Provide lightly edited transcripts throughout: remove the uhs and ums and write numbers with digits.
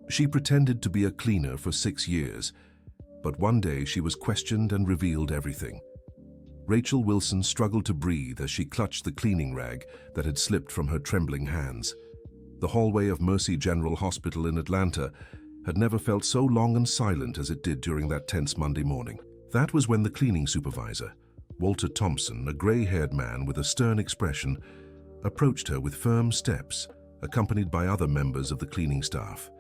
She pretended to be a cleaner for 6 years, but one day she was questioned and revealed everything. Rachel Wilson struggled to breathe as she clutched the cleaning rag that had slipped from her trembling hands. The hallway of Mercy General Hospital in Atlanta had never felt so long and silent as it did during that tense Monday morning. That was when the cleaning supervisor, Walter Thompson, a gray-haired man with a stern expression, approached her with firm steps, accompanied by other members of the cleaning staff.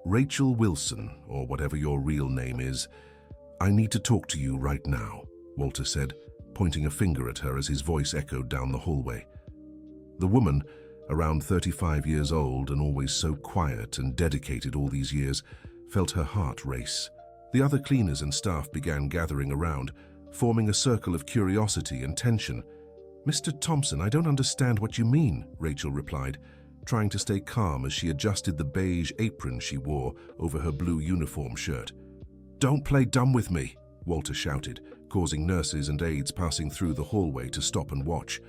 "Rachel Wilson, or whatever your real name is, I need to talk to you right now," Walter said, pointing a finger at her as his voice echoed down the hallway. The woman, around 35 years old and always so quiet and dedicated all these years, felt her heart race. The other cleaners and staff began gathering around, forming a circle of curiosity and tension. "Mr. Thompson, I don't understand what you mean," Rachel replied, trying to stay calm as she adjusted the beige apron she wore over her blue uniform shirt. "Don't play dumb with me," Walter shouted, causing nurses and aides passing through the hallway to stop and watch.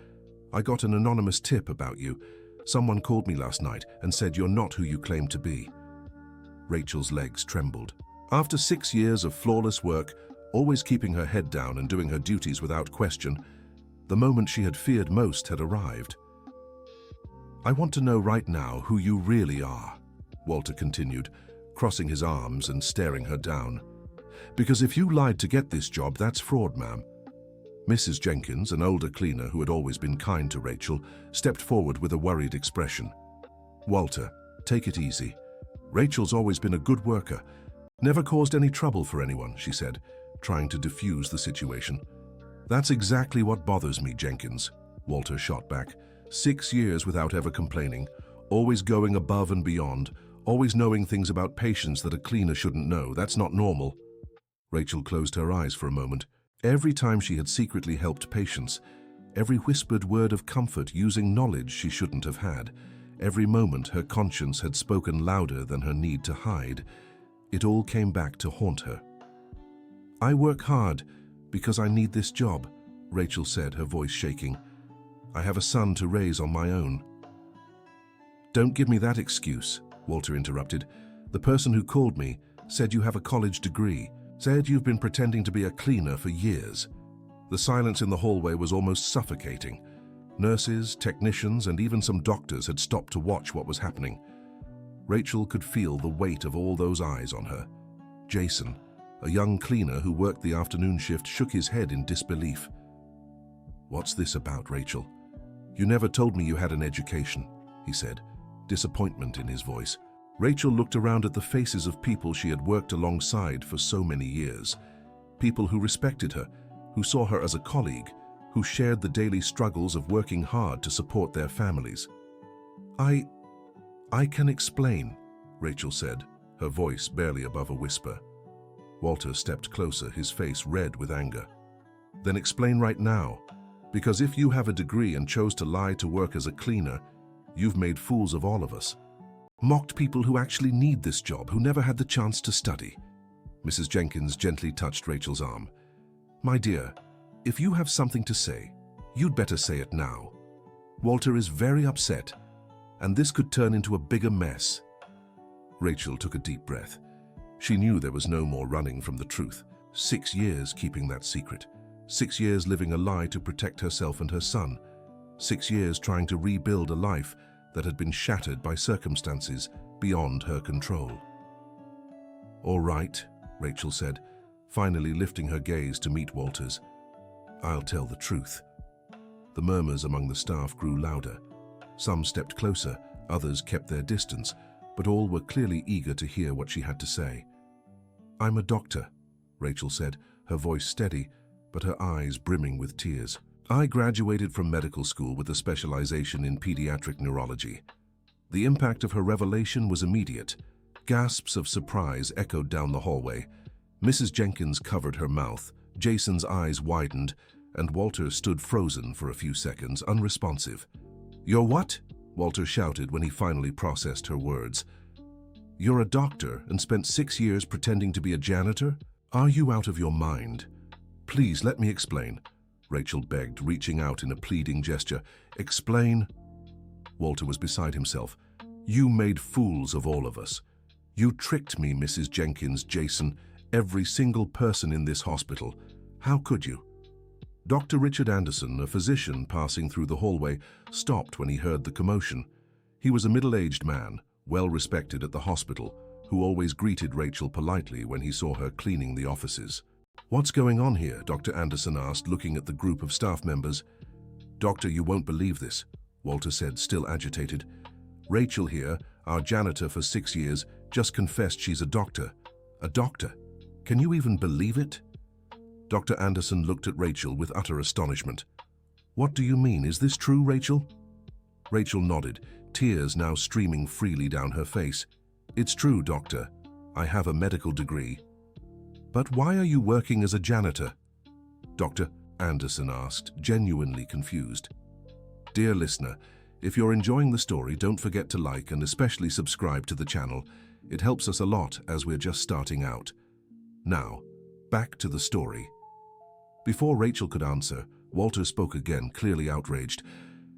"I got an anonymous tip about you. Someone called me last night and said you're not who you claim to be." Rachel's legs trembled. After 6 years of flawless work, always keeping her head down and doing her duties without question, the moment she had feared most had arrived. "I want to know right now who you really are," Walter continued, crossing his arms and staring her down. "Because if you lied to get this job, that's fraud, ma'am." Mrs. Jenkins, an older cleaner who had always been kind to Rachel, stepped forward with a worried expression. "Walter, take it easy. Rachel's always been a good worker. Never caused any trouble for anyone," she said, trying to diffuse the situation. "That's exactly what bothers me, Jenkins," Walter shot back. 6 years without ever complaining, always going above and beyond, always knowing things about patients that a cleaner shouldn't know. That's not normal." Rachel closed her eyes for a moment. Every time she had secretly helped patients, every whispered word of comfort using knowledge she shouldn't have had, every moment her conscience had spoken louder than her need to hide, it all came back to haunt her. "I work hard because I need this job," Rachel said, her voice shaking. "I have a son to raise on my own." "Don't give me that excuse," Walter interrupted. "The person who called me said you have a college degree, said you've been pretending to be a cleaner for years." The silence in the hallway was almost suffocating. Nurses, technicians, and even some doctors had stopped to watch what was happening. Rachel could feel the weight of all those eyes on her. Jason, a young cleaner who worked the afternoon shift, shook his head in disbelief. "What's this about, Rachel? You never told me you had an education," he said, disappointment in his voice. Rachel looked around at the faces of people she had worked alongside for so many years. People who respected her, who saw her as a colleague, who shared the daily struggles of working hard to support their families. I can explain," Rachel said, her voice barely above a whisper. Walter stepped closer, his face red with anger. "Then explain right now, because if you have a degree and chose to lie to work as a cleaner, you've made fools of all of us. Mocked people who actually need this job, who never had the chance to study." Mrs. Jenkins gently touched Rachel's arm. "My dear, if you have something to say, you'd better say it now. Walter is very upset, and this could turn into a bigger mess." Rachel took a deep breath. She knew there was no more running from the truth. 6 years keeping that secret. 6 years living a lie to protect herself and her son. 6 years trying to rebuild a life that had been shattered by circumstances beyond her control. "All right," Rachel said, finally lifting her gaze to meet Walter's. "I'll tell the truth." The murmurs among the staff grew louder. Some stepped closer, others kept their distance, but all were clearly eager to hear what she had to say. "I'm a doctor," Rachel said, her voice steady, but her eyes brimming with tears. "I graduated from medical school with a specialization in pediatric neurology." The impact of her revelation was immediate. Gasps of surprise echoed down the hallway. Mrs. Jenkins covered her mouth, Jason's eyes widened, and Walter stood frozen for a few seconds, unresponsive. "You're what?" Walter shouted when he finally processed her words. "You're a doctor and spent 6 years pretending to be a janitor? Are you out of your mind? Please let me explain," Rachel begged, reaching out in a pleading gesture. "Explain." Walter was beside himself. "You made fools of all of us. You tricked me, Mrs. Jenkins, Jason, every single person in this hospital. How could you? Dr. Richard Anderson, a physician passing through the hallway, stopped when he heard the commotion. He was a middle-aged man, well respected at the hospital, who always greeted Rachel politely when he saw her cleaning the offices. "What's going on here?" Dr. Anderson asked, looking at the group of staff members. "Doctor, you won't believe this," Walter said, still agitated. "Rachel here, our janitor for 6 years, just confessed she's a doctor. A doctor? Can you even believe it?" Dr. Anderson looked at Rachel with utter astonishment. "What do you mean? Is this true, Rachel?" Rachel nodded, tears now streaming freely down her face. "It's true, doctor. I have a medical degree." "But why are you working as a janitor?" Dr. Anderson asked, genuinely confused. Dear listener, if you're enjoying the story, don't forget to like and especially subscribe to the channel. It helps us a lot as we're just starting out. Now, back to the story. Before Rachel could answer, Walter spoke again, clearly outraged.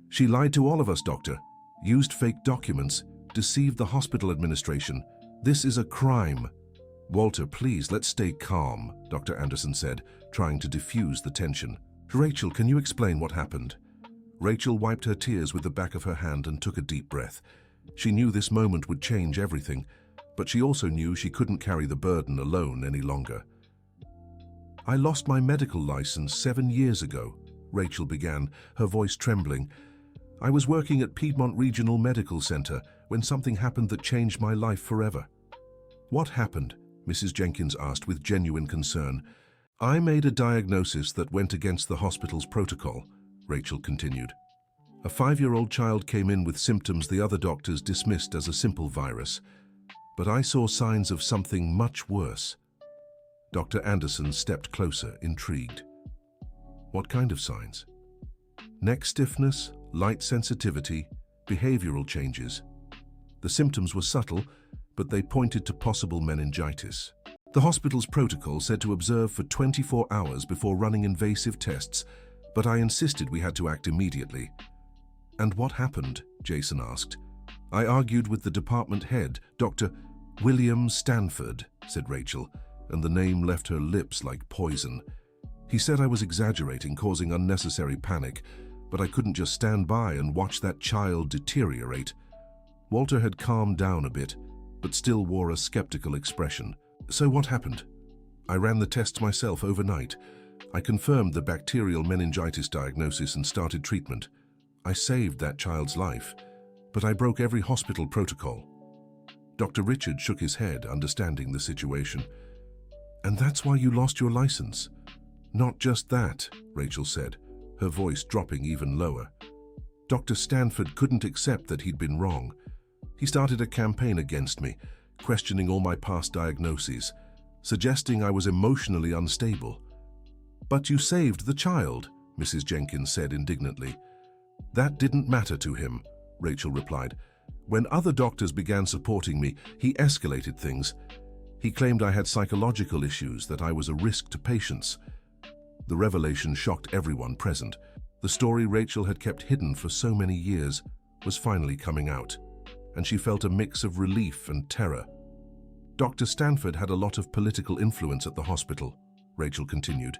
"She lied to all of us, doctor. Used fake documents, deceived the hospital administration. This is a crime." "Walter, please, let's stay calm," Dr. Anderson said, trying to diffuse the tension. "Rachel, can you explain what happened?" Rachel wiped her tears with the back of her hand and took a deep breath. She knew this moment would change everything, but she also knew she couldn't carry the burden alone any longer. "I lost my medical license 7 years ago," Rachel began, her voice trembling. "I was working at Piedmont Regional Medical Center when something happened that changed my life forever." "What happened?" Mrs. Jenkins asked with genuine concern. "I made a diagnosis that went against the hospital's protocol," Rachel continued. "A 5-year-old child came in with symptoms the other doctors dismissed as a simple virus. But I saw signs of something much worse." Dr. Anderson stepped closer, intrigued. "What kind of signs?" "Neck stiffness, light sensitivity, behavioral changes. The symptoms were subtle, but they pointed to possible meningitis. The hospital's protocol said to observe for 24 hours before running invasive tests, but I insisted we had to act immediately." "And what happened?" Jason asked. "I argued with the department head, Dr. William Stanford," said Rachel, and the name left her lips like poison. "He said I was exaggerating, causing unnecessary panic, but I couldn't just stand by and watch that child deteriorate." Walter had calmed down a bit, but still wore a skeptical expression. "So what happened?" "I ran the tests myself overnight. I confirmed the bacterial meningitis diagnosis and started treatment. I saved that child's life, but I broke every hospital protocol." Dr. Richard shook his head, understanding the situation. "And that's why you lost your license?" "Not just that," Rachel said, her voice dropping even lower. "Dr. Stanford couldn't accept that he'd been wrong. He started a campaign against me, questioning all my past diagnoses, suggesting I was emotionally unstable." "But you saved the child," Mrs. Jenkins said indignantly. "That didn't matter to him," Rachel replied. "When other doctors began supporting me, he escalated things. He claimed I had psychological issues, that I was a risk to patients." The revelation shocked everyone present. The story Rachel had kept hidden for so many years was finally coming out, and she felt a mix of relief and terror. "Dr. Stanford had a lot of political influence at the hospital," Rachel continued.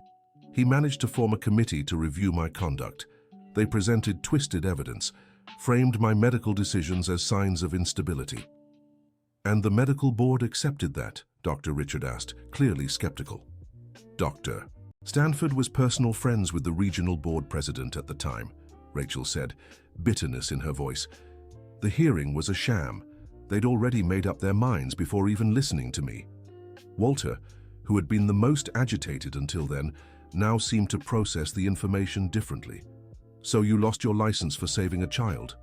"He managed to form a committee to review my conduct. They presented twisted evidence, framed my medical decisions as signs of instability." "And the medical board accepted that?" Dr. Richard asked, clearly skeptical. "Doctor, Stanford was personal friends with the regional board president at the time," Rachel said, bitterness in her voice. "The hearing was a sham. They'd already made up their minds before even listening to me." Walter, who had been the most agitated until then, now seemed to process the information differently. "So you lost your license for saving a child?"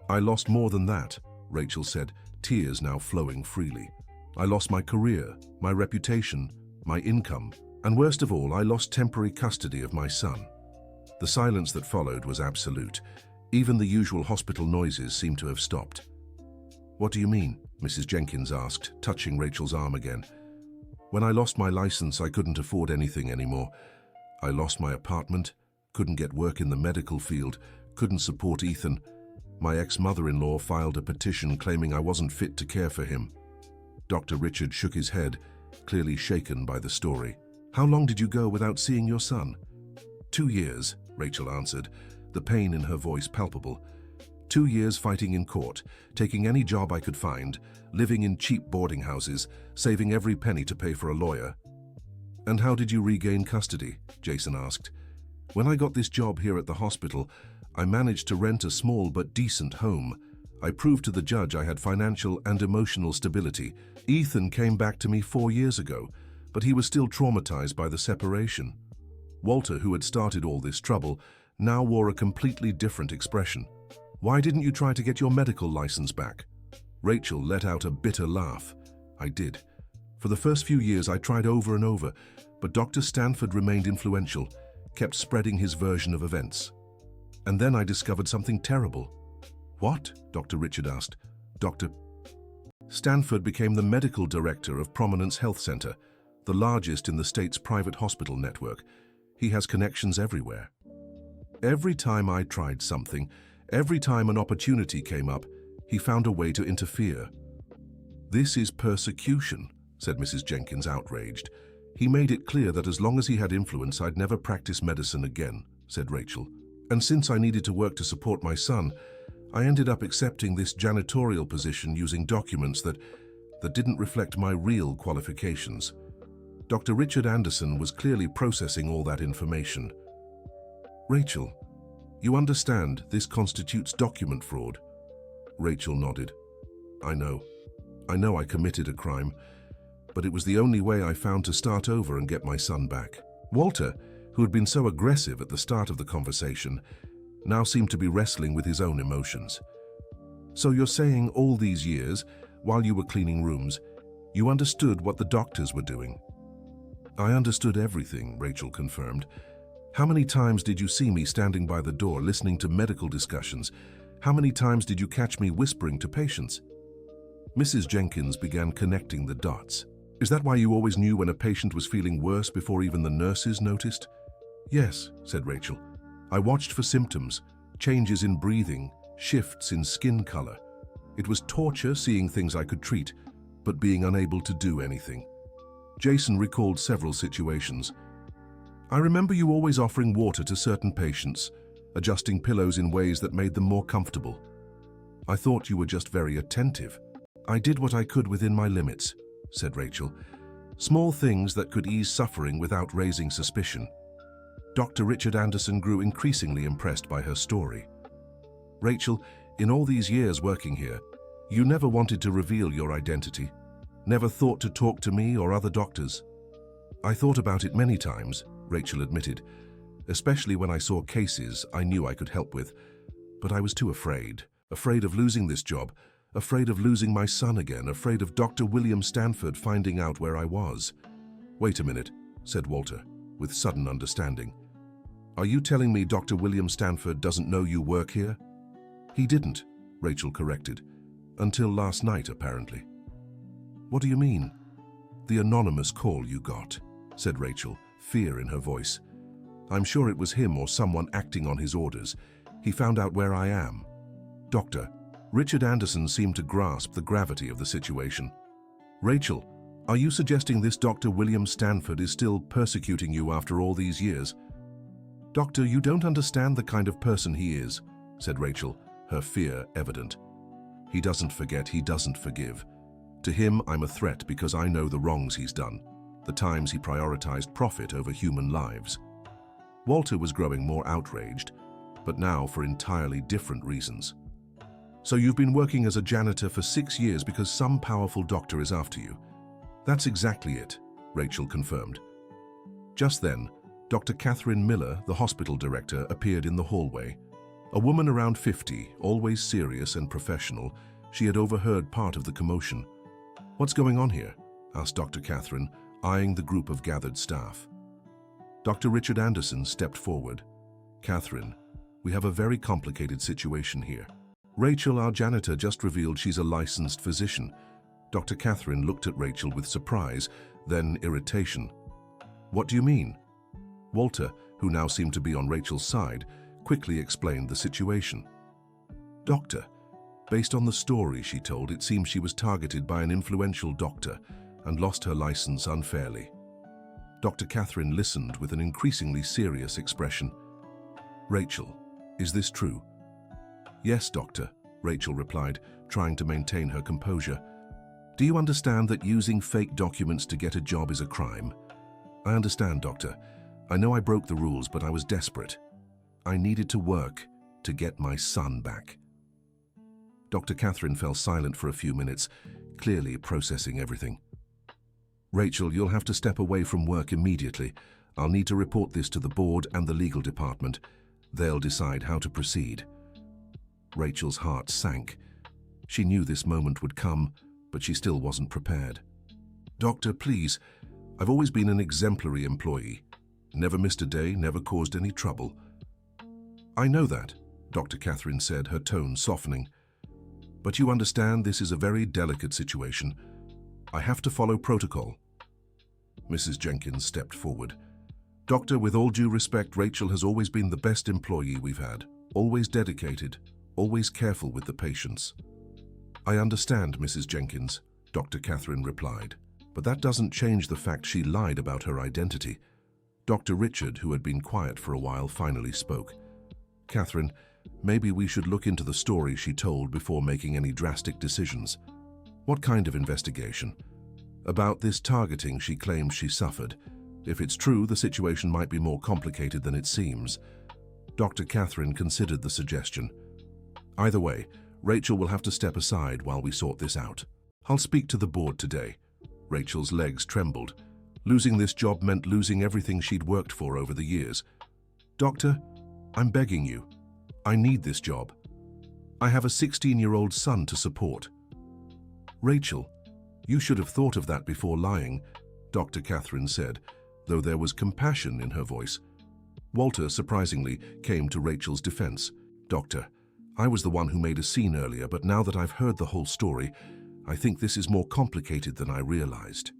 "I lost more than that," Rachel said, tears now flowing freely. "I lost my career, my reputation, my income, and worst of all, I lost temporary custody of my son." The silence that followed was absolute. Even the usual hospital noises seemed to have stopped. "What do you mean?" Mrs. Jenkins asked, touching Rachel's arm again. "When I lost my license, I couldn't afford anything anymore. I lost my apartment, couldn't get work in the medical field, couldn't support Ethan. My ex-mother-in-law filed a petition claiming I wasn't fit to care for him." Dr. Richard shook his head, clearly shaken by the story. How long did you go without seeing your son? 2 years, Rachel answered, the pain in her voice palpable. 2 years fighting in court, taking any job I could find, living in cheap boarding houses, saving every penny to pay for a lawyer. And how did you regain custody? Jason asked. When I got this job here at the hospital, I managed to rent a small but decent home. I proved to the judge I had financial and emotional stability. Ethan came back to me 4 years ago, but he was still traumatized by the separation. Walter, who had started all this trouble, now wore a completely different expression. Why didn't you try to get your medical license back? Rachel let out a bitter laugh. I did. For the first few years I tried over and over, but Dr. Stanford remained influential, kept spreading his version of events. And then I discovered something terrible. What? Dr. Richard asked. Dr. Stanford became the medical director of Prominence Health Center, the largest in the state's private hospital network. He has connections everywhere. Every time I tried something, every time an opportunity came up, he found a way to interfere. This is persecution, said Mrs. Jenkins, outraged. He made it clear that as long as he had influence, I'd never practice medicine again, said Rachel. And since I needed to work to support my son, I ended up accepting this janitorial position using documents that didn't reflect my real qualifications. Dr. Richard Anderson was clearly processing all that information. Rachel, you understand this constitutes document fraud? Rachel nodded. I know I committed a crime, but it was the only way I found to start over and get my son back. Walter, who had been so aggressive at the start of the conversation, now seemed to be wrestling with his own emotions. So you're saying all these years, while you were cleaning rooms, you understood what the doctors were doing? I understood everything, Rachel confirmed. How many times did you see me standing by the door listening to medical discussions? How many times did you catch me whispering to patients? Mrs. Jenkins began connecting the dots. Is that why you always knew when a patient was feeling worse before even the nurses noticed? Yes, said Rachel. I watched for symptoms, changes in breathing, shifts in skin color. It was torture seeing things I could treat, but being unable to do anything. Jason recalled several situations. I remember you always offering water to certain patients, adjusting pillows in ways that made them more comfortable. I thought you were just very attentive. I did what I could within my limits, said Rachel. Small things that could ease suffering without raising suspicion. Dr. Richard Anderson grew increasingly impressed by her story. Rachel, in all these years working here, you never wanted to reveal your identity, never thought to talk to me or other doctors. I thought about it many times, Rachel admitted, especially when I saw cases I knew I could help with, but I was too afraid of losing this job, afraid of losing my son again, afraid of Dr. William Stanford finding out where I was. Wait a minute, said Walter, with sudden understanding. Are you telling me Dr. William Stanford doesn't know you work here? He didn't, Rachel corrected. Until last night, apparently. What do you mean? The anonymous call you got, said Rachel, fear in her voice. I'm sure it was him or someone acting on his orders. He found out where I am. Doctor, Richard Anderson seemed to grasp the gravity of the situation. Rachel, are you suggesting this Dr. William Stanford is still persecuting you after all these years? Doctor, you don't understand the kind of person he is, said Rachel, her fear evident. He doesn't forget, he doesn't forgive. To him, I'm a threat because I know the wrongs he's done, the times he prioritized profit over human lives. Walter was growing more outraged, but now for entirely different reasons. So you've been working as a janitor for 6 years because some powerful doctor is after you. That's exactly it, Rachel confirmed. Just then, Dr. Catherine Miller, the hospital director, appeared in the hallway. A woman around 50, always serious and professional, she had overheard part of the commotion. What's going on here? Asked Dr. Catherine, eyeing the group of gathered staff. Dr. Richard Anderson stepped forward. Catherine, we have a very complicated situation here. Rachel, our janitor, just revealed she's a licensed physician. Dr. Catherine looked at Rachel with surprise, then irritation. What do you mean? Walter, who now seemed to be on Rachel's side, quickly explained the situation. Doctor, Based on the story she told, it seems she was targeted by an influential doctor and lost her license unfairly. Dr. Catherine listened with an increasingly serious expression. Rachel, is this true? Yes, doctor, Rachel replied, trying to maintain her composure. Do you understand that using fake documents to get a job is a crime? I understand, doctor. I know I broke the rules, but I was desperate. I needed to work to get my son back. Dr. Catherine fell silent for a few minutes, clearly processing everything. Rachel, you'll have to step away from work immediately. I'll need to report this to the board and the legal department. They'll decide how to proceed. Rachel's heart sank. She knew this moment would come, but she still wasn't prepared. Doctor, please. I've always been an exemplary employee. Never missed a day, never caused any trouble. I know that, Dr. Catherine said, her tone softening. But you understand this is a very delicate situation. I have to follow protocol. Mrs. Jenkins stepped forward. Doctor, with all due respect, Rachel has always been the best employee we've had. Always dedicated, always careful with the patients. I understand, Mrs. Jenkins, Dr. Catherine replied. But that doesn't change the fact she lied about her identity. Dr. Richard, who had been quiet for a while, finally spoke. Catherine, maybe we should look into the story she told before making any drastic decisions. What kind of investigation? About this targeting she claims she suffered. If it's true, the situation might be more complicated than it seems. Dr. Catherine considered the suggestion. Either way, Rachel will have to step aside while we sort this out. I'll speak to the board today. Rachel's legs trembled. Losing this job meant losing everything she'd worked for over the years. Doctor, I'm begging you. I need this job. I have a 16-year-old son to support. Rachel, you should have thought of that before lying, Dr. Catherine said, though there was compassion in her voice. Walter, surprisingly, came to Rachel's defense. Doctor, I was the one who made a scene earlier, but now that I've heard the whole story, I think this is more complicated than I realized.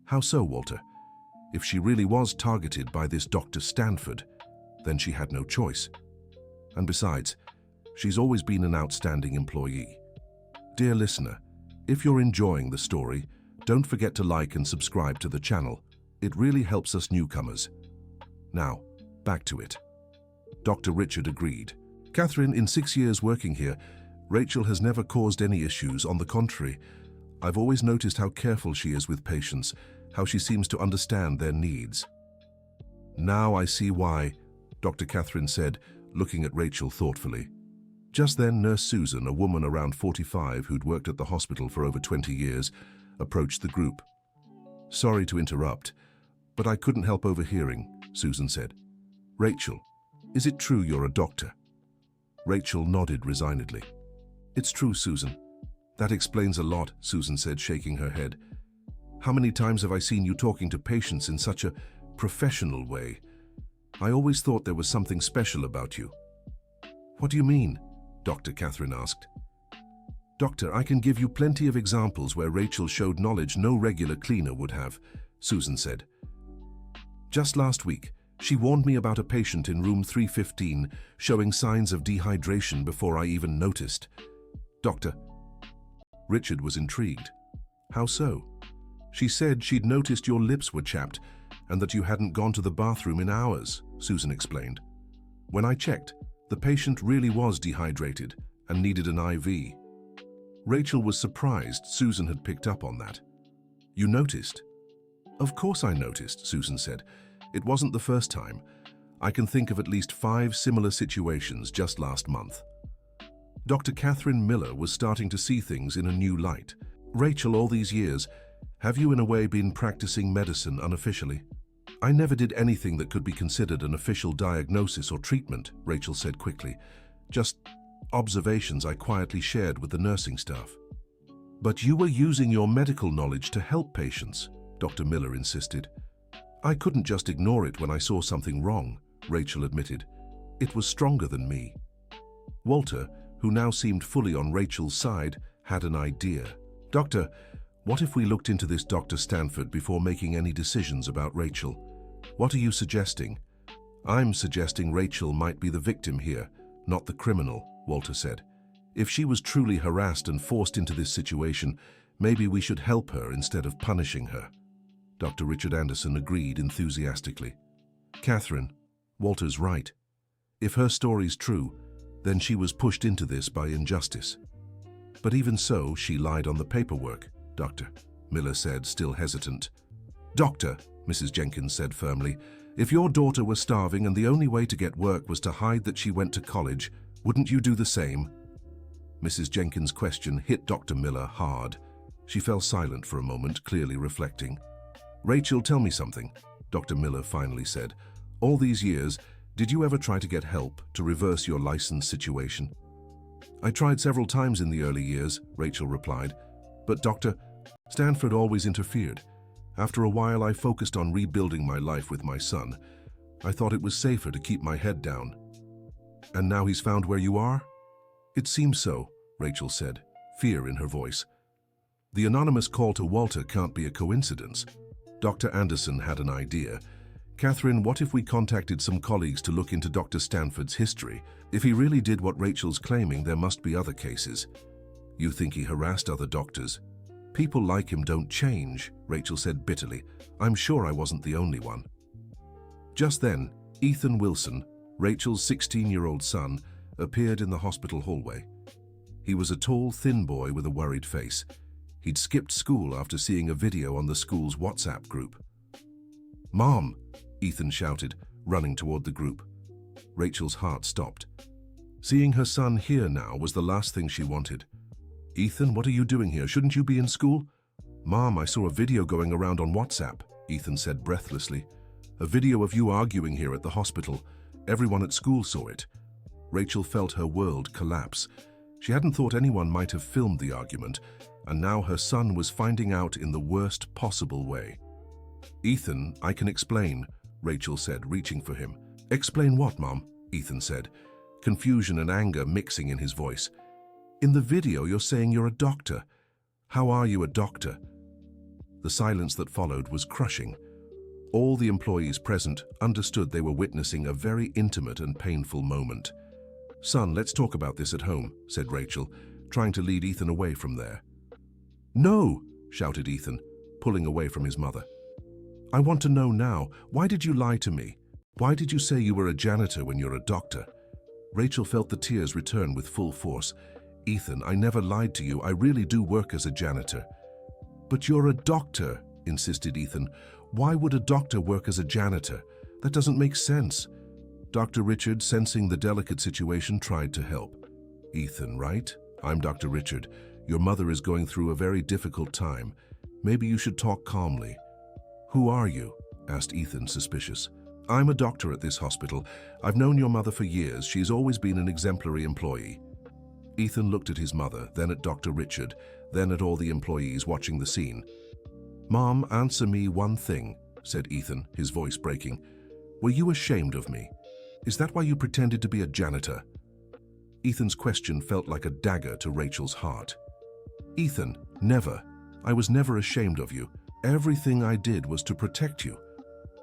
How so, Walter? If she really was targeted by this Dr. Stanford, then she had no choice. And besides, she's always been an outstanding employee. Dear listener, if you're enjoying the story, don't forget to like and subscribe to the channel. It really helps us newcomers. Now, back to it. Dr. Richard agreed. Catherine, in 6 years working here, Rachel has never caused any issues. On the contrary, I've always noticed how careful she is with patients, how she seems to understand their needs. Now I see why, Dr. Catherine said, looking at Rachel thoughtfully. Just then, Nurse Susan, a woman around 45 who'd worked at the hospital for over 20 years, approached the group. Sorry to interrupt, but I couldn't help overhearing, Susan said. Rachel, is it true you're a doctor? Rachel nodded resignedly. It's true, Susan. That explains a lot, Susan said, shaking her head. How many times have I seen you talking to patients in such a professional way? I always thought there was something special about you. What do you mean? Dr. Catherine asked. Doctor, I can give you plenty of examples where Rachel showed knowledge no regular cleaner would have, Susan said. Just last week, she warned me about a patient in room 315 showing signs of dehydration before I even noticed. Doctor. Richard was intrigued. How so? She said she'd noticed your lips were chapped and that you hadn't gone to the bathroom in hours, Susan explained. When I checked, the patient really was dehydrated and needed an IV. Rachel was surprised Susan had picked up on that. You noticed? Of course I noticed, Susan said. It wasn't the first time. I can think of at least 5 similar situations just last month. Dr. Catherine Miller was starting to see things in a new light. Rachel, all these years, have you in a way been practicing medicine unofficially? I never did anything that could be considered an official diagnosis or treatment, Rachel said quickly. Just observations I quietly shared with the nursing staff. But you were using your medical knowledge to help patients, Dr. Miller insisted. I couldn't just ignore it when I saw something wrong, Rachel admitted. It was stronger than me. Walter, who now seemed fully on Rachel's side, had an idea. Doctor, what if we looked into this Dr. Stanford before making any decisions about Rachel? What are you suggesting? I'm suggesting Rachel might be the victim here, not the criminal, Walter said. If she was truly harassed and forced into this situation, maybe we should help her instead of punishing her. Dr. Richard Anderson agreed enthusiastically. Catherine, Walter's right. If her story's true, then she was pushed into this by injustice. But even so, she lied on the paperwork, Dr. Miller said, still hesitant. Doctor, Mrs. Jenkins said firmly, if your daughter was starving and the only way to get work was to hide that she went to college, wouldn't you do the same? Mrs. Jenkins' question hit Dr. Miller hard. She fell silent for a moment, clearly reflecting. Rachel, tell me something, Dr. Miller finally said. All these years, did you ever try to get help to reverse your license situation? I tried several times in the early years, Rachel replied. But Dr. Stanford always interfered. After a while, I focused on rebuilding my life with my son. I thought it was safer to keep my head down. And now he's found where you are? It seems so, Rachel said, fear in her voice. The anonymous call to Walter can't be a coincidence. Dr. Anderson had an idea. Catherine, what if we contacted some colleagues to look into Dr. Stanford's history? If he really did what Rachel's claiming, there must be other cases. You think he harassed other doctors? People like him don't change, Rachel said bitterly. I'm sure I wasn't the only one. Just then, Ethan Wilson, Rachel's 16-year-old son, appeared in the hospital hallway. He was a tall, thin boy with a worried face. He'd skipped school after seeing a video on the school's WhatsApp group. Mom, Ethan shouted, running toward the group. Rachel's heart stopped. Seeing her son here now was the last thing she wanted. Ethan, what are you doing here? Shouldn't you be in school? Mom, I saw a video going around on WhatsApp, Ethan said breathlessly. A video of you arguing here at the hospital. Everyone at school saw it. Rachel felt her world collapse. She hadn't thought anyone might have filmed the argument, and now her son was finding out in the worst possible way. Ethan, I can explain, Rachel said, reaching for him. Explain what, Mom? Ethan said, confusion and anger mixing in his voice. In the video, you're saying you're a doctor. How are you a doctor? The silence that followed was crushing. All the employees present understood they were witnessing a very intimate and painful moment. Son, let's talk about this at home, said Rachel, trying to lead Ethan away from there. No, shouted Ethan, pulling away from his mother. I want to know now, why did you lie to me? Why did you say you were a janitor when you're a doctor? Rachel felt the tears return with full force. Ethan, I never lied to you. I really do work as a janitor. But you're a doctor, insisted Ethan. Why would a doctor work as a janitor? That doesn't make sense. Dr. Richard, sensing the delicate situation, tried to help. Ethan, right? I'm Dr. Richard. Your mother is going through a very difficult time. Maybe you should talk calmly. Who are you? Asked Ethan, suspicious. I'm a doctor at this hospital. I've known your mother for years. She's always been an exemplary employee. Ethan looked at his mother, then at Dr. Richard, then at all the employees watching the scene. Mom, answer me one thing, said Ethan, his voice breaking. Were you ashamed of me? Is that why you pretended to be a janitor? Ethan's question felt like a dagger to Rachel's heart. Ethan, never. I was never ashamed of you. Everything I did was to protect you.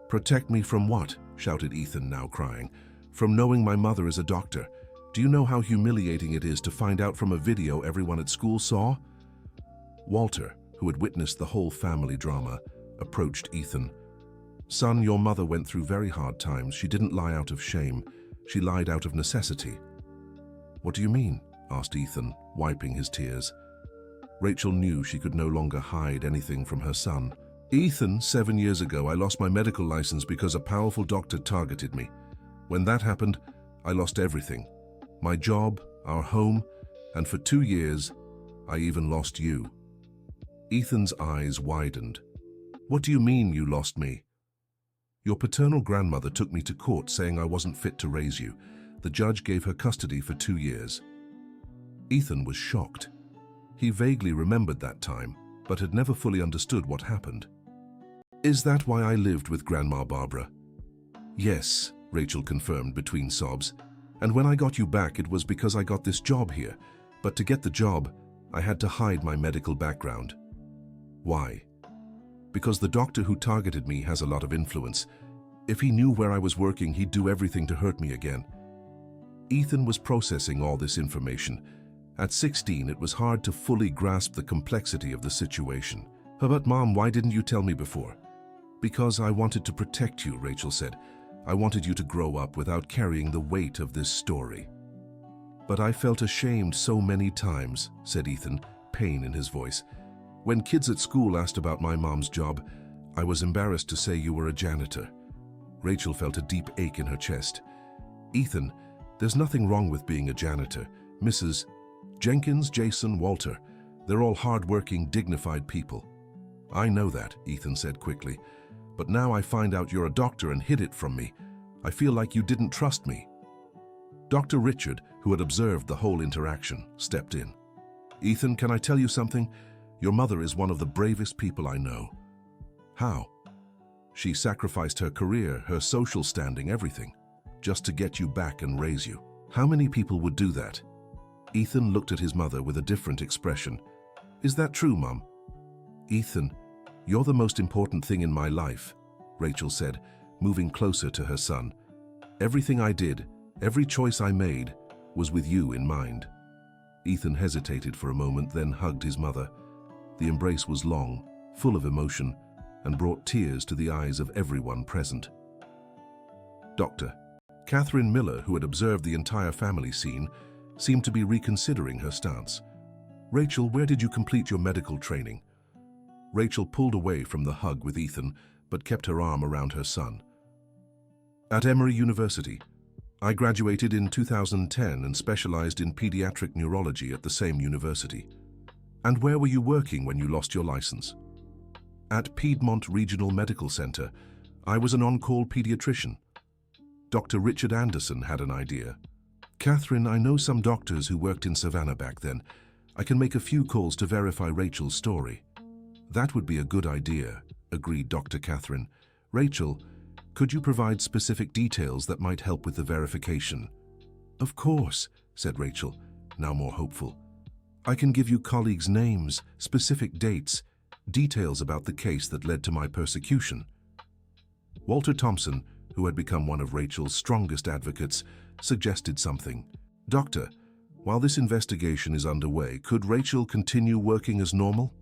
Protect me from what? Shouted Ethan, now crying. From knowing my mother is a doctor. Do you know how humiliating it is to find out from a video everyone at school saw? Walter, who had witnessed the whole family drama, approached Ethan. Son, your mother went through very hard times. She didn't lie out of shame. She lied out of necessity. What do you mean? Asked Ethan, wiping his tears. Rachel knew she could no longer hide anything from her son. Ethan, 7 years ago, I lost my medical license because a powerful doctor targeted me. When that happened, I lost everything. My job, our home, and for 2 years, I even lost you. Ethan's eyes widened. What do you mean you lost me? Your paternal grandmother took me to court saying I wasn't fit to raise you. The judge gave her custody for 2 years. Ethan was shocked. He vaguely remembered that time, but had never fully understood what happened. Is that why I lived with Grandma Barbara? Yes, Rachel confirmed between sobs. And when I got you back, it was because I got this job here. But to get the job, I had to hide my medical background. Why? Because the doctor who targeted me has a lot of influence. If he knew where I was working, he'd do everything to hurt me again. Ethan was processing all this information. At 16, it was hard to fully grasp the complexity of the situation. "But Mom, why didn't you tell me before?" "Because I wanted to protect you," Rachel said. "I wanted you to grow up without carrying the weight of this story." "But I felt ashamed so many times," said Ethan, pain in his voice. "When kids at school asked about my mom's job, I was embarrassed to say you were a janitor." Rachel felt a deep ache in her chest. "Ethan, there's nothing wrong with being a janitor. Mrs. Jenkins, Jason, Walter, they're all hard-working, dignified people." "I know that," Ethan said quickly. "But now I find out you're a doctor and hid it from me. I feel like you didn't trust me." Dr. Richard, who had observed the whole interaction, stepped in. "Ethan, can I tell you something? Your mother is one of the bravest people I know." "How?" "She sacrificed her career, her social standing, everything, just to get you back and raise you. How many people would do that?" Ethan looked at his mother with a different expression. "Is that true, Mum?" "Ethan, you're the most important thing in my life," Rachel said, moving closer to her son. "Everything I did, every choice I made, was with you in mind." Ethan hesitated for a moment, then hugged his mother. The embrace was long, full of emotion, and brought tears to the eyes of everyone present. Dr. Catherine Miller, who had observed the entire family scene, seemed to be reconsidering her stance. "Rachel, where did you complete your medical training?" Rachel pulled away from the hug with Ethan, but kept her arm around her son. "At Emory University. I graduated in 2010 and specialized in pediatric neurology at the same university." "And where were you working when you lost your license?" "At Piedmont Regional Medical Center. I was an on-call pediatrician." Dr. Richard Anderson had an idea. "Catherine, I know some doctors who worked in Savannah back then. I can make a few calls to verify Rachel's story." "That would be a good idea," agreed Dr. Catherine. "Rachel, could you provide specific details that might help with the verification?" "Of course," said Rachel, now more hopeful. "I can give you colleagues' names, specific dates, details about the case that led to my persecution." Walter Thompson, who had become one of Rachel's strongest advocates, suggested something. "Doctor, while this investigation is underway, could Rachel continue working as normal?"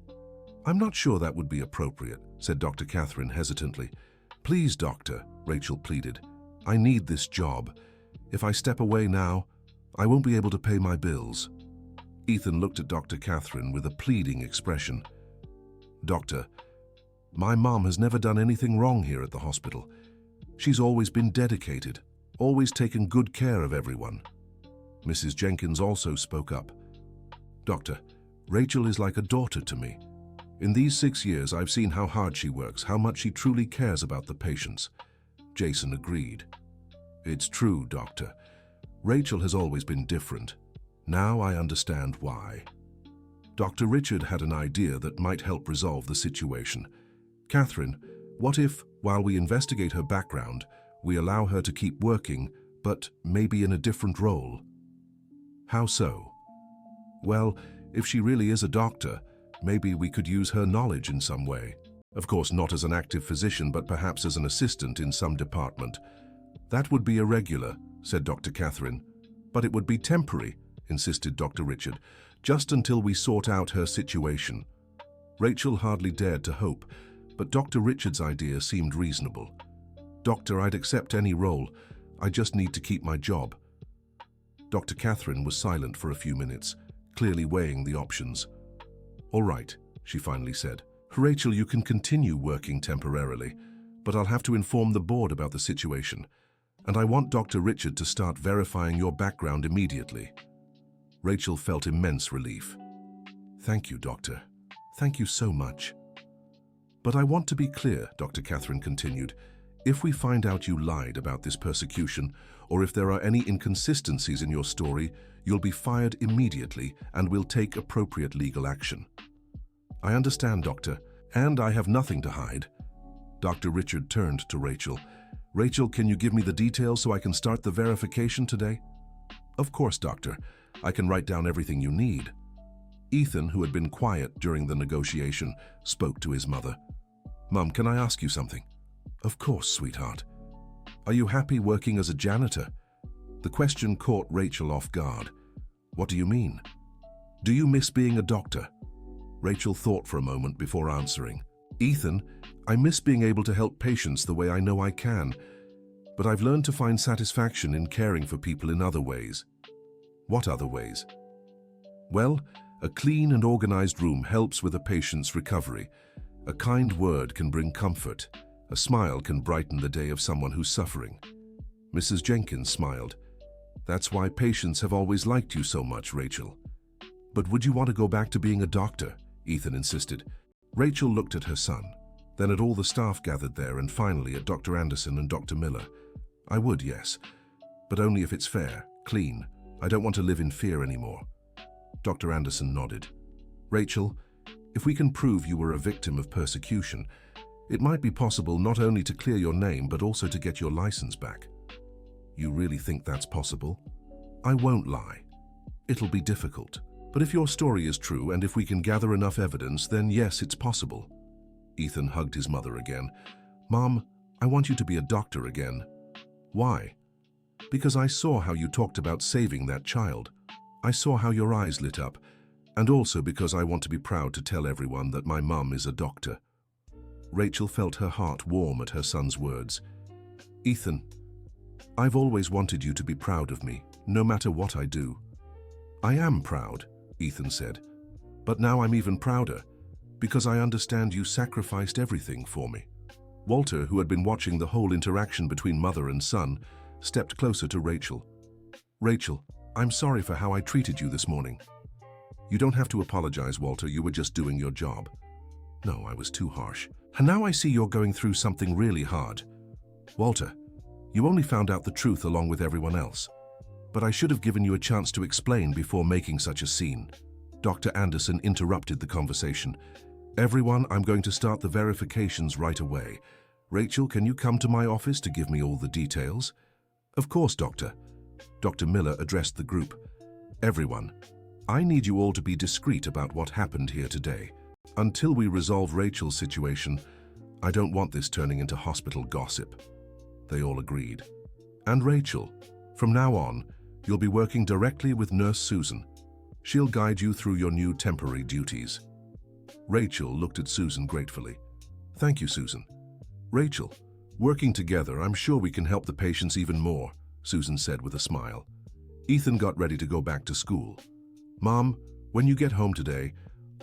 "I'm not sure that would be appropriate," said Dr. Catherine hesitantly. "Please, doctor," Rachel pleaded. "I need this job. If I step away now, I won't be able to pay my bills." Ethan looked at Dr. Catherine with a pleading expression. "Doctor, my mom has never done anything wrong here at the hospital. She's always been dedicated, always taken good care of everyone." Mrs. Jenkins also spoke up. "Doctor, Rachel is like a daughter to me. In these 6 years, I've seen how hard she works, how much she truly cares about the patients." Jason agreed. "It's true, doctor. Rachel has always been different. Now I understand why." Dr. Richard had an idea that might help resolve the situation. "Catherine, what if, while we investigate her background, we allow her to keep working, but maybe in a different role?" "How so?" "Well, if she really is a doctor, maybe we could use her knowledge in some way. Of course, not as an active physician, but perhaps as an assistant in some department." "That would be irregular," said Dr. Catherine. "But it would be temporary," insisted Dr. Richard, "just until we sort out her situation." Rachel hardly dared to hope, but Dr. Richard's idea seemed reasonable. "Doctor, I'd accept any role. I just need to keep my job." Dr. Catherine was silent for a few minutes, clearly weighing the options. "All right," she finally said. "Rachel, you can continue working temporarily, but I'll have to inform the board about the situation, and I want Dr. Richard to start verifying your background immediately." Rachel felt immense relief. "Thank you, doctor. Thank you so much." "But I want to be clear," Dr. Catherine continued. "If we find out you lied about this persecution, or if there are any inconsistencies in your story, you'll be fired immediately and we'll take appropriate legal action." "I understand, doctor, and I have nothing to hide." Dr. Richard turned to Rachel. "Rachel, can you give me the details so I can start the verification today?" "Of course, doctor. I can write down everything you need." Ethan, who had been quiet during the negotiation, spoke to his mother. "Mum, can I ask you something?" "Of course, sweetheart." "Are you happy working as a janitor?" The question caught Rachel off guard. "What do you mean?" Do you miss being a doctor? Rachel thought for a moment before answering. Ethan, I miss being able to help patients the way I know I can, but I've learned to find satisfaction in caring for people in other ways. What other ways? Well, a clean and organized room helps with a patient's recovery. A kind word can bring comfort. A smile can brighten the day of someone who's suffering. Mrs. Jenkins smiled. That's why patients have always liked you so much, Rachel. But would you want to go back to being a doctor? Ethan insisted. Rachel looked at her son, then at all the staff gathered there, and finally at Dr. Anderson and Dr. Miller. I would, yes, but only if it's fair, clean. I don't want to live in fear anymore. Dr. Anderson nodded. Rachel, if we can prove you were a victim of persecution, it might be possible not only to clear your name but also to get your license back. You really think that's possible? I won't lie. It'll be difficult. But if your story is true and if we can gather enough evidence, then yes, it's possible. Ethan hugged his mother again. Mom, I want you to be a doctor again. Why? Because I saw how you talked about saving that child. I saw how your eyes lit up. And also because I want to be proud to tell everyone that my mum is a doctor. Rachel felt her heart warm at her son's words. Ethan, I've always wanted you to be proud of me, no matter what I do. I am proud, Ethan said, but now I'm even prouder, because I understand you sacrificed everything for me. Walter, who had been watching the whole interaction between mother and son, stepped closer to Rachel. Rachel, I'm sorry for how I treated you this morning. You don't have to apologize, Walter, you were just doing your job. No, I was too harsh. And now I see you're going through something really hard. Walter, you only found out the truth along with everyone else. But I should have given you a chance to explain before making such a scene. Dr. Anderson interrupted the conversation. Everyone, I'm going to start the verifications right away. Rachel, can you come to my office to give me all the details? Of course, Doctor. Dr. Miller addressed the group. Everyone, I need you all to be discreet about what happened here today. Until we resolve Rachel's situation, I don't want this turning into hospital gossip. They all agreed. And Rachel, from now on, you'll be working directly with Nurse Susan. She'll guide you through your new temporary duties. Rachel looked at Susan gratefully. Thank you, Susan. Rachel, working together, I'm sure we can help the patients even more, Susan said with a smile. Ethan got ready to go back to school. Mom, when you get home today,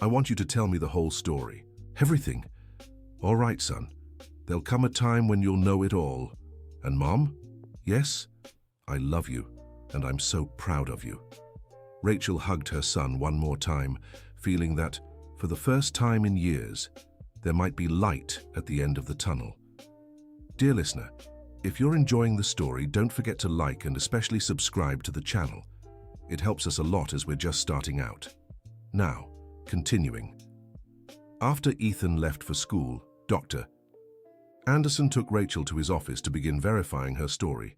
I want you to tell me the whole story. Everything. All right, son. There'll come a time when you'll know it all. And Mom? Yes? I love you, and I'm so proud of you. Rachel hugged her son one more time, feeling that, for the first time in years, there might be light at the end of the tunnel. Dear listener, if you're enjoying the story, don't forget to like and especially subscribe to the channel. It helps us a lot as we're just starting out. Now, continuing. After Ethan left for school, Dr. Anderson took Rachel to his office to begin verifying her story.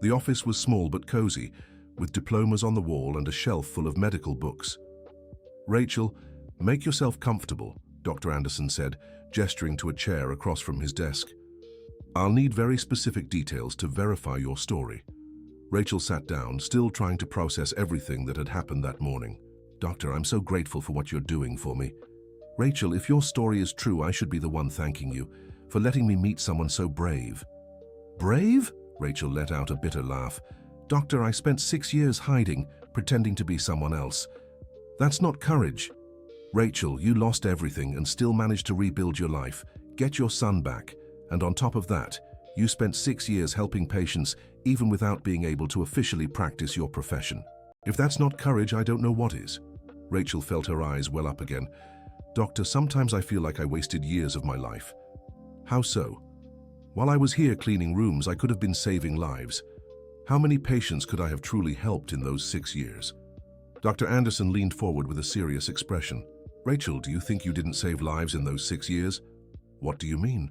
The office was small but cozy, with diplomas on the wall and a shelf full of medical books. Rachel, make yourself comfortable, Dr. Anderson said, gesturing to a chair across from his desk. I'll need very specific details to verify your story. Rachel sat down, still trying to process everything that had happened that morning. Doctor, I'm so grateful for what you're doing for me. Rachel, if your story is true, I should be the one thanking you for letting me meet someone so brave. Brave? Rachel let out a bitter laugh. Doctor, I spent 6 years hiding, pretending to be someone else. That's not courage. Rachel, you lost everything and still managed to rebuild your life, get your son back, and on top of that, you spent 6 years helping patients even without being able to officially practice your profession. If that's not courage, I don't know what is. Rachel felt her eyes well up again. Doctor, sometimes I feel like I wasted years of my life. How so? While I was here cleaning rooms, I could have been saving lives. How many patients could I have truly helped in those 6 years? Dr. Anderson leaned forward with a serious expression. Rachel, do you think you didn't save lives in those 6 years? What do you mean?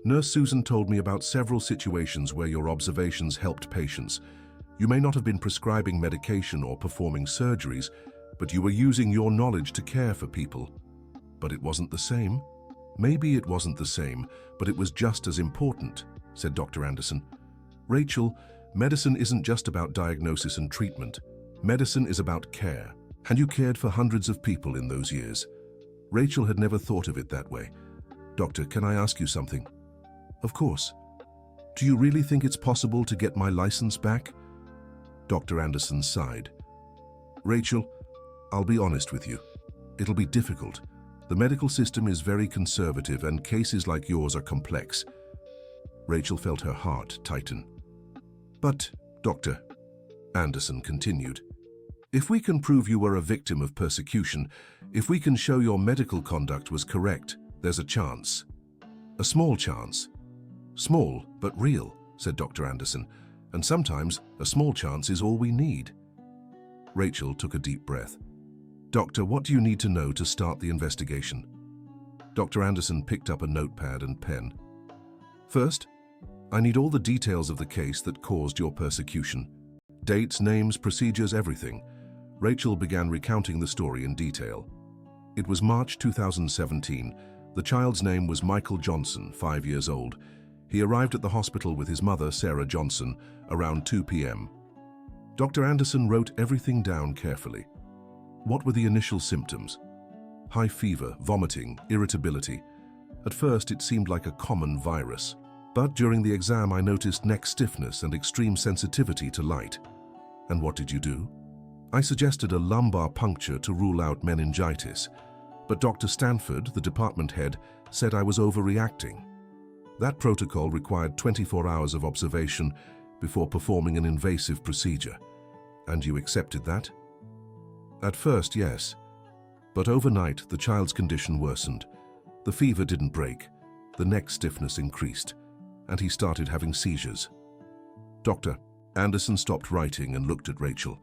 Nurse Susan told me about several situations where your observations helped patients. You may not have been prescribing medication or performing surgeries, but you were using your knowledge to care for people. But it wasn't the same? Maybe it wasn't the same, but it was just as important, said Dr. Anderson. Rachel, medicine isn't just about diagnosis and treatment. Medicine is about care. And you cared for hundreds of people in those years. Rachel had never thought of it that way. Doctor, can I ask you something? Of course. Do you really think it's possible to get my license back? Dr. Anderson sighed. Rachel, I'll be honest with you. It'll be difficult. The medical system is very conservative and cases like yours are complex. Rachel felt her heart tighten. But, Dr. Anderson continued, if we can prove you were a victim of persecution, if we can show your medical conduct was correct, there's a chance. A small chance. Small, but real, said Dr. Anderson, and sometimes a small chance is all we need. Rachel took a deep breath. Doctor, what do you need to know to start the investigation? Dr. Anderson picked up a notepad and pen. First, I need all the details of the case that caused your persecution. Dates, names, procedures, everything. Rachel began recounting the story in detail. It was March 2017. The child's name was Michael Johnson, 5 years old. He arrived at the hospital with his mother, Sarah Johnson, around 2 p.m. Dr. Anderson wrote everything down carefully. What were the initial symptoms? High fever, vomiting, irritability. At first, it seemed like a common virus. But during the exam, I noticed neck stiffness and extreme sensitivity to light. And what did you do? I suggested a lumbar puncture to rule out meningitis. But Dr. Stanford, the department head, said I was overreacting. That protocol required 24 hours of observation before performing an invasive procedure. And you accepted that? At first, yes. But overnight, the child's condition worsened. The fever didn't break, the neck stiffness increased, and he started having seizures. Doctor, Anderson stopped writing and looked at Rachel.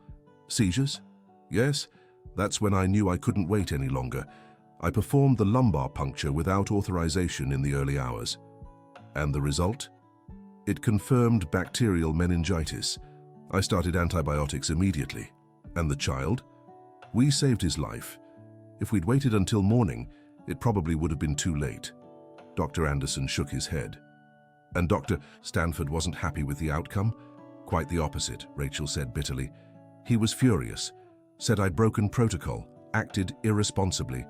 Seizures? Yes, that's when I knew I couldn't wait any longer. I performed the lumbar puncture without authorization in the early hours. And the result? It confirmed bacterial meningitis. I started antibiotics immediately. And the child? We saved his life. If we'd waited until morning, it probably would have been too late. Dr. Anderson shook his head. And Dr. Stanford wasn't happy with the outcome? Quite the opposite, Rachel said bitterly. He was furious, said I'd broken protocol, acted irresponsibly,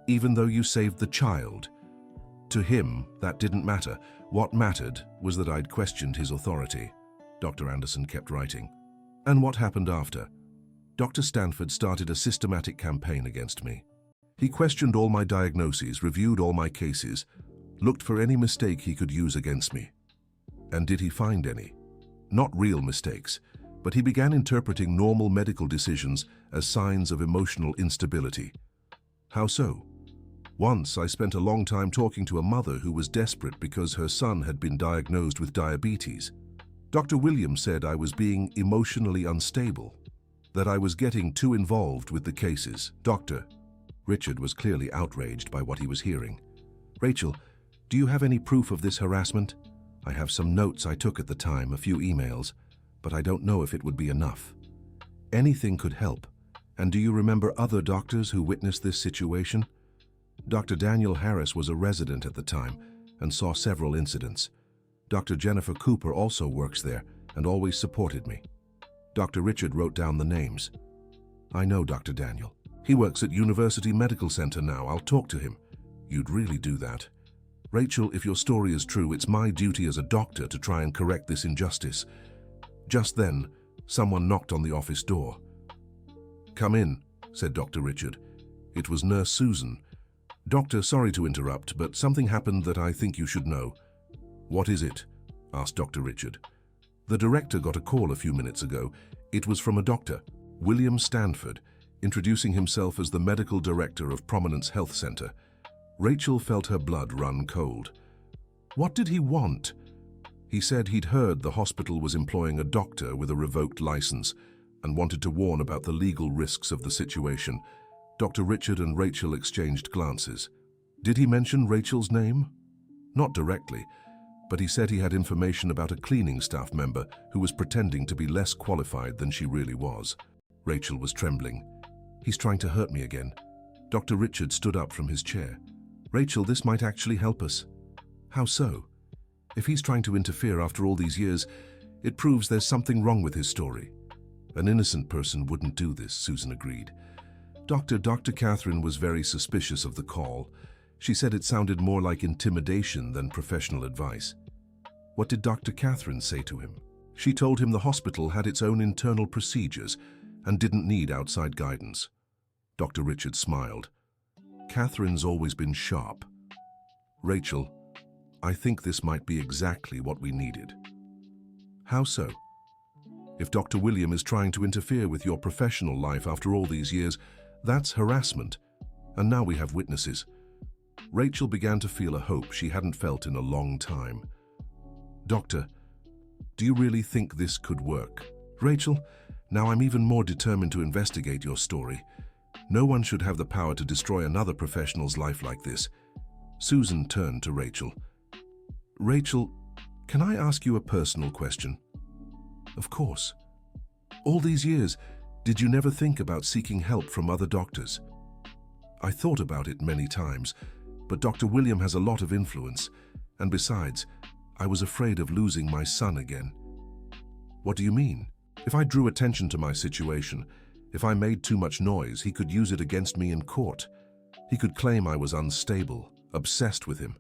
even though you saved the child. To him, that didn't matter. What mattered was that I'd questioned his authority. Dr. Anderson kept writing. And what happened after? Dr. Stanford started a systematic campaign against me. He questioned all my diagnoses, reviewed all my cases, looked for any mistake he could use against me. And did he find any? Not real mistakes, but he began interpreting normal medical decisions as signs of emotional instability. How so? Once I spent a long time talking to a mother who was desperate because her son had been diagnosed with diabetes. Dr. Williams said I was being emotionally unstable, that I was getting too involved with the cases. Doctor, Richard was clearly outraged by what he was hearing. Rachel, do you have any proof of this harassment? I have some notes I took at the time, a few emails, but I don't know if it would be enough. Anything could help. And do you remember other doctors who witnessed this situation? Dr. Daniel Harris was a resident at the time and saw several incidents. Dr. Jennifer Cooper also works there and always supported me. Dr. Richard wrote down the names. I know Dr. Daniel. He works at University Medical Center now. I'll talk to him. You'd really do that. Rachel, if your story is true, it's my duty as a doctor to try and correct this injustice. Just then, someone knocked on the office door. Come in, said Dr. Richard. It was Nurse Susan. Doctor, sorry to interrupt, but something happened that I think you should know. What is it? Asked Dr. Richard. The director got a call a few minutes ago. It was from a doctor, William Stanford, introducing himself as the medical director of Prominence Health Center. Rachel felt her blood run cold. What did he want? He said he'd heard the hospital was employing a doctor with a revoked license and wanted to warn about the legal risks of the situation. Dr. Richard and Rachel exchanged glances. Did he mention Rachel's name? Not directly, but he said he had information about a cleaning staff member who was pretending to be less qualified than she really was. Rachel was trembling. He's trying to hurt me again. Dr. Richard stood up from his chair. Rachel, this might actually help us. How so? If he's trying to interfere after all these years, it proves there's something wrong with his story. An innocent person wouldn't do this, Susan agreed. Dr. Catherine was very suspicious of the call. She said it sounded more like intimidation than professional advice. What did Dr. Catherine say to him? She told him the hospital had its own internal procedures and didn't need outside guidance. Dr. Richard smiled. Catherine's always been sharp. Rachel, I think this might be exactly what we needed. How so? If Dr. William is trying to interfere with your professional life after all these years, that's harassment. And now we have witnesses. Rachel began to feel a hope she hadn't felt in a long time. Doctor, do you really think this could work? Rachel, now I'm even more determined to investigate your story. No one should have the power to destroy another professional's life like this. Susan turned to Rachel. Rachel, can I ask you a personal question? Of course. All these years, did you never think about seeking help from other doctors? I thought about it many times, but Dr. William has a lot of influence, and besides, I was afraid of losing my son again. What do you mean? If I drew attention to my situation, if I made too much noise, he could use it against me in court. He could claim I was unstable, obsessed with him.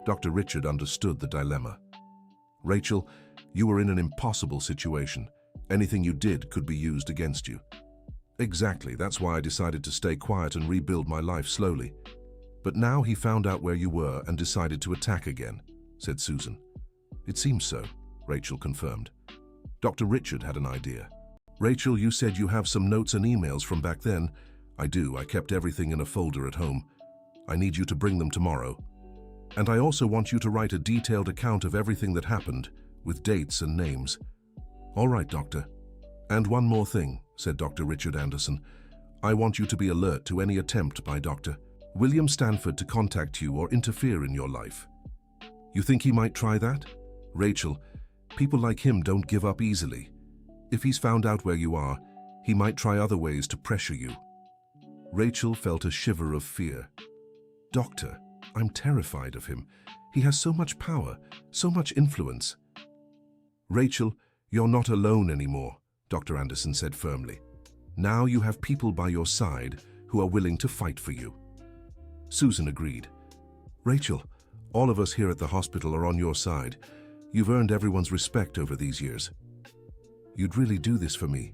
Dr. Richard understood the dilemma. Rachel, you were in an impossible situation. Anything you did could be used against you. Exactly, that's why I decided to stay quiet and rebuild my life slowly. But now he found out where you were and decided to attack again, said Susan. It seems so, Rachel confirmed. Dr. Richard had an idea. Rachel, you said you have some notes and emails from back then. I do. I kept everything in a folder at home. I need you to bring them tomorrow. And I also want you to write a detailed account of everything that happened, with dates and names. All right, Doctor. And one more thing, said Dr. Richard Anderson. I want you to be alert to any attempt by Dr. William Stanford to contact you or interfere in your life. You think he might try that? Rachel, people like him don't give up easily. If he's found out where you are, he might try other ways to pressure you. Rachel felt a shiver of fear. Doctor, I'm terrified of him. He has so much power, so much influence. Rachel, you're not alone anymore, Dr. Anderson said firmly. Now you have people by your side who are willing to fight for you. Susan agreed. Rachel, all of us here at the hospital are on your side. You've earned everyone's respect over these years. You'd really do this for me?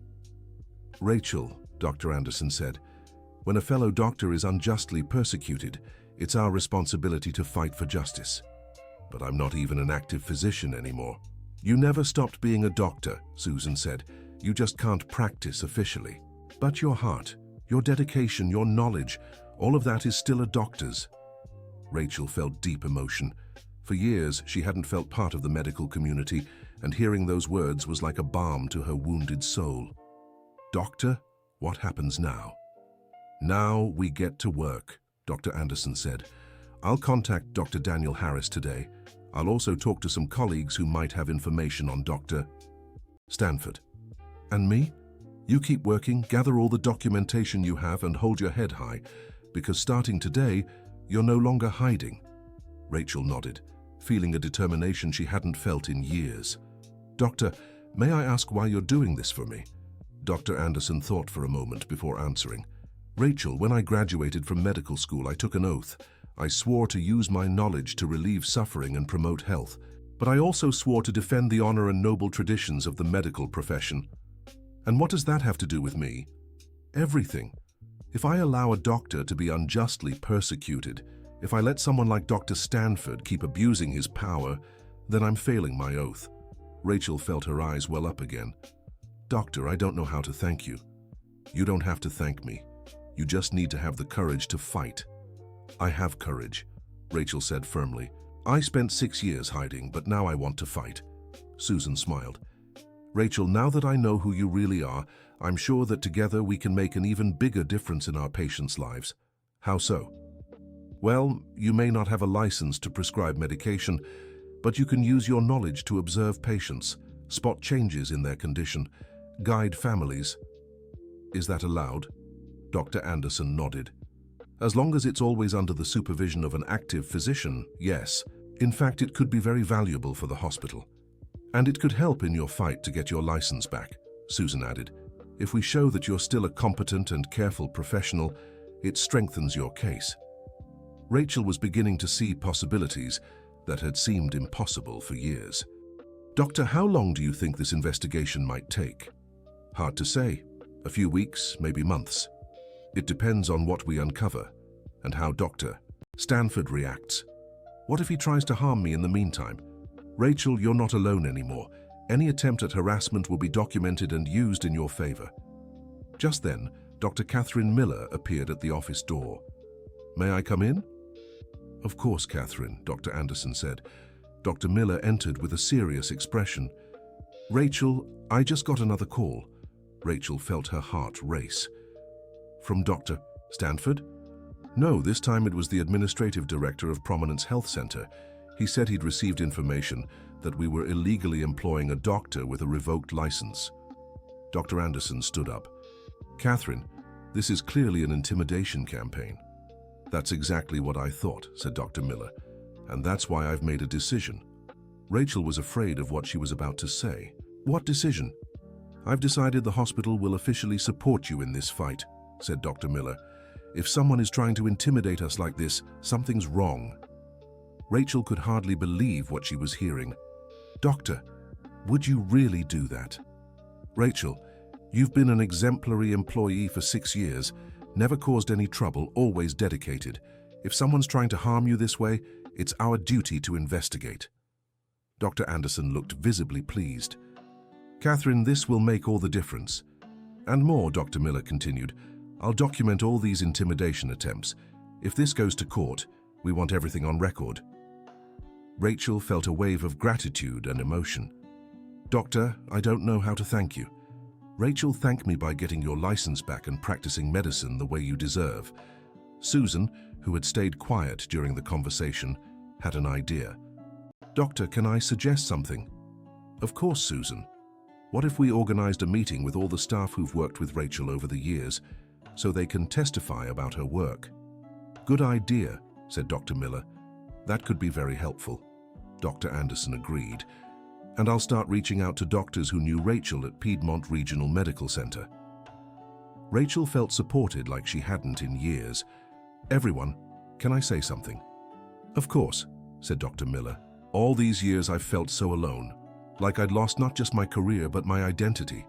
Rachel, Dr. Anderson said, when a fellow doctor is unjustly persecuted, it's our responsibility to fight for justice. But I'm not even an active physician anymore. You never stopped being a doctor, Susan said. You just can't practice officially. But your heart, your dedication, your knowledge, all of that is still a doctor's. Rachel felt deep emotion. For years, she hadn't felt part of the medical community, and hearing those words was like a balm to her wounded soul. Doctor, what happens now? Now we get to work, Dr. Anderson said. I'll contact Dr. Daniel Harris today. I'll also talk to some colleagues who might have information on Dr. Stanford. And me? You keep working, gather all the documentation you have, and hold your head high, because starting today, you're no longer hiding. Rachel nodded, feeling a determination she hadn't felt in years. Doctor, may I ask why you're doing this for me? Dr. Anderson thought for a moment before answering. Rachel, when I graduated from medical school, I took an oath. I swore to use my knowledge to relieve suffering and promote health. But I also swore to defend the honor and noble traditions of the medical profession. And what does that have to do with me? Everything. If I allow a doctor to be unjustly persecuted, if I let someone like Dr. Stanford keep abusing his power, then I'm failing my oath. Rachel felt her eyes well up again. Doctor, I don't know how to thank you. You don't have to thank me. You just need to have the courage to fight. I have courage, Rachel said firmly. I spent 6 years hiding, but now I want to fight. Susan smiled. Rachel, now that I know who you really are, I'm sure that together we can make an even bigger difference in our patients' lives. How so? Well, you may not have a license to prescribe medication, but you can use your knowledge to observe patients, spot changes in their condition, guide families. Is that allowed? Dr. Anderson nodded. As long as it's always under the supervision of an active physician, yes. In fact, it could be very valuable for the hospital. And it could help in your fight to get your license back, Susan added. If we show that you're still a competent and careful professional, it strengthens your case. Rachel was beginning to see possibilities that had seemed impossible for years. Doctor, how long do you think this investigation might take? Hard to say. A few weeks, maybe months. It depends on what we uncover and how Dr. Stanford reacts. What if he tries to harm me in the meantime? Rachel, you're not alone anymore. Any attempt at harassment will be documented and used in your favor. Just then, Dr. Catherine Miller appeared at the office door. May I come in? Of course, Catherine, Dr. Anderson said. Dr. Miller entered with a serious expression. Rachel, I just got another call. Rachel felt her heart race. From Dr. Stanford? No, this time it was the administrative director of Prominence Health Center. He said he'd received information that we were illegally employing a doctor with a revoked license. Dr. Anderson stood up. Catherine, this is clearly an intimidation campaign. That's exactly what I thought, said Dr. Miller, and that's why I've made a decision. Rachel was afraid of what she was about to say. What decision? I've decided the hospital will officially support you in this fight, said Dr. Miller. If someone is trying to intimidate us like this, something's wrong. Rachel could hardly believe what she was hearing. Doctor, would you really do that? Rachel, you've been an exemplary employee for 6 years, never caused any trouble, always dedicated. If someone's trying to harm you this way, it's our duty to investigate. Dr. Anderson looked visibly pleased. Catherine, this will make all the difference. And more, Dr. Miller continued. I'll document all these intimidation attempts. If this goes to court, we want everything on record. Rachel felt a wave of gratitude and emotion. Doctor, I don't know how to thank you. Rachel, thank me by getting your license back and practicing medicine the way you deserve. Susan, who had stayed quiet during the conversation, had an idea. Doctor, can I suggest something? Of course, Susan. What if we organized a meeting with all the staff who've worked with Rachel over the years, so they can testify about her work? Good idea, said Dr. Miller. That could be very helpful. Dr. Anderson agreed. And I'll start reaching out to doctors who knew Rachel at Piedmont Regional Medical Center. Rachel felt supported like she hadn't in years. Everyone, can I say something? Of course, said Dr. Miller. All these years I've felt so alone, like I'd lost not just my career but my identity.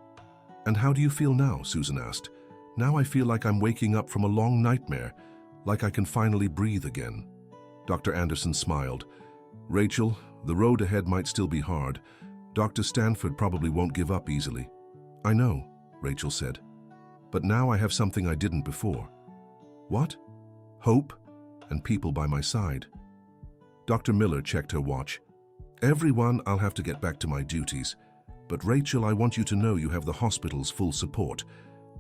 And how do you feel now? Susan asked. Now I feel like I'm waking up from a long nightmare, like I can finally breathe again. Dr. Anderson smiled. Rachel, the road ahead might still be hard. Dr. Stanford probably won't give up easily. I know, Rachel said. But now I have something I didn't before. What? Hope and people by my side. Dr. Miller checked her watch. Everyone, I'll have to get back to my duties. But Rachel, I want you to know you have the hospital's full support.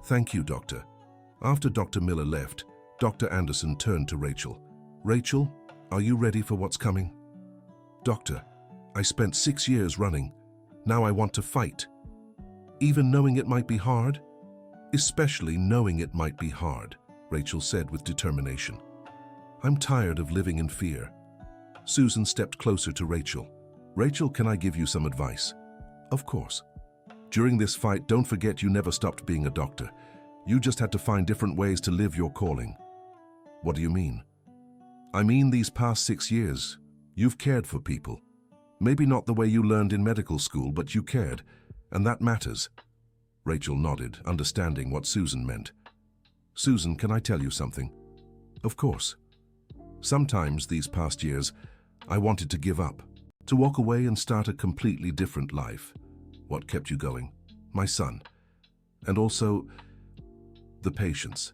Thank you, Doctor. After Dr. Miller left, Dr. Anderson turned to Rachel. Rachel, are you ready for what's coming? Doctor, I spent 6 years running. Now I want to fight. Even knowing it might be hard? Especially knowing it might be hard, Rachel said with determination. I'm tired of living in fear. Susan stepped closer to Rachel. Rachel, can I give you some advice? Of course. During this fight, don't forget you never stopped being a doctor. You just had to find different ways to live your calling. What do you mean? I mean these past 6 years, you've cared for people. Maybe not the way you learned in medical school, but you cared, and that matters. Rachel nodded, understanding what Susan meant. Susan, can I tell you something? Of course. Sometimes these past years, I wanted to give up, to walk away and start a completely different life. What kept you going? My son. And also, the patients.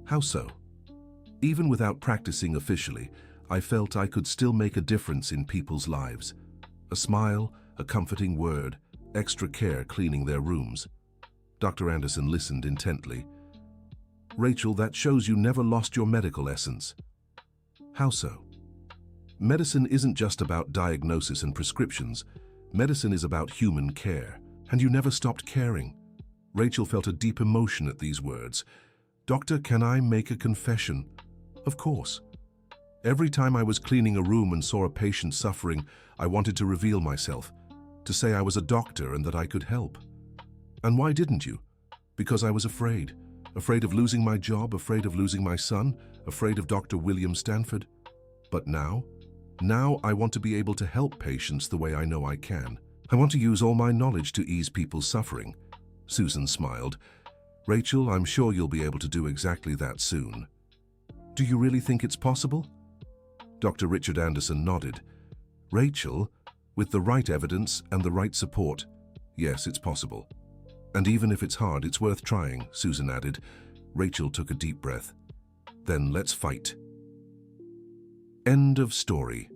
How so? Even without practicing officially, I felt I could still make a difference in people's lives. A smile, a comforting word, extra care cleaning their rooms. Dr. Anderson listened intently. Rachel, that shows you never lost your medical essence. How so? Medicine isn't just about diagnosis and prescriptions. Medicine is about human care, and you never stopped caring. Rachel felt a deep emotion at these words. Doctor, can I make a confession? Of course. Every time I was cleaning a room and saw a patient suffering, I wanted to reveal myself, to say I was a doctor and that I could help. And why didn't you? Because I was afraid. Afraid of losing my job, afraid of losing my son, afraid of Dr. William Stanford. But now I want to be able to help patients the way I know I can. I want to use all my knowledge to ease people's suffering. Susan smiled. Rachel, I'm sure you'll be able to do exactly that soon. Do you really think it's possible? Dr. Richard Anderson nodded. Rachel, with the right evidence and the right support, yes, it's possible. And even if it's hard, it's worth trying, Susan added. Rachel took a deep breath. Then let's fight. End of story.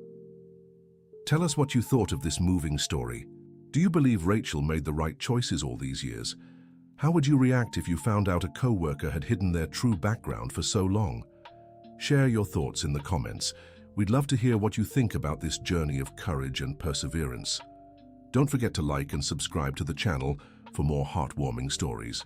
Tell us what you thought of this moving story. Do you believe Rachel made the right choices all these years? How would you react if you found out a co-worker had hidden their true background for so long? Share your thoughts in the comments. We'd love to hear what you think about this journey of courage and perseverance. Don't forget to like and subscribe to the channel for more heartwarming stories.